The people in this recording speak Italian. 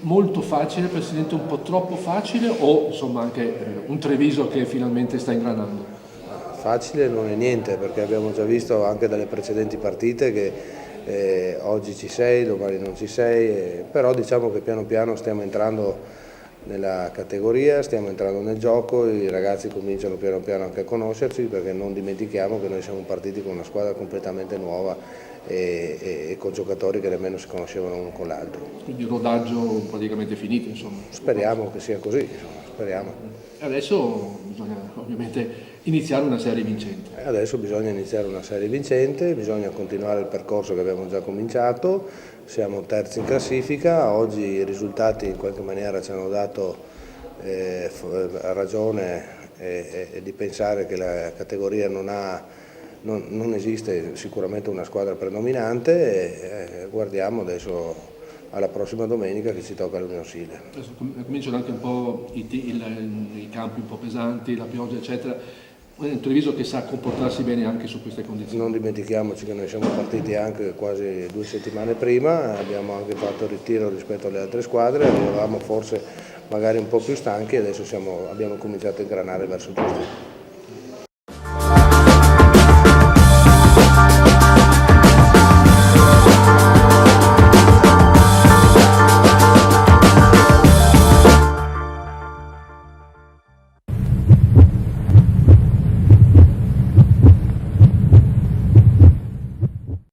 molto facile, Presidente, un po' troppo facile o insomma anche un Treviso che finalmente sta ingranando? Facile non è niente, perché abbiamo già visto anche dalle precedenti partite che oggi ci sei, domani non ci sei, però diciamo che piano piano stiamo entrando nella categoria, stiamo entrando nel gioco, i ragazzi cominciano piano piano anche a conoscerci, perché non dimentichiamo che noi siamo partiti con una squadra completamente nuova e con giocatori che nemmeno si conoscevano uno con l'altro. Quindi il rodaggio praticamente finito, insomma. Speriamo che sia così, insomma, speriamo. Adesso bisogna ovviamente iniziare una serie vincente. Adesso bisogna iniziare una serie vincente, bisogna continuare il percorso che abbiamo già cominciato, siamo terzi in classifica, oggi i risultati in qualche maniera ci hanno dato ragione di pensare che la categoria non esiste sicuramente una squadra predominante e guardiamo adesso alla prossima domenica che ci tocca all'Unione Sile. Adesso cominciano anche un po' i campi un po' pesanti, la pioggia eccetera. Un Treviso che sa comportarsi bene anche su queste condizioni. Non dimentichiamoci che noi siamo partiti anche quasi 2 settimane prima, abbiamo anche fatto il ritiro rispetto alle altre squadre, eravamo forse magari un po' più stanchi e adesso abbiamo cominciato a ingranare verso il giusto.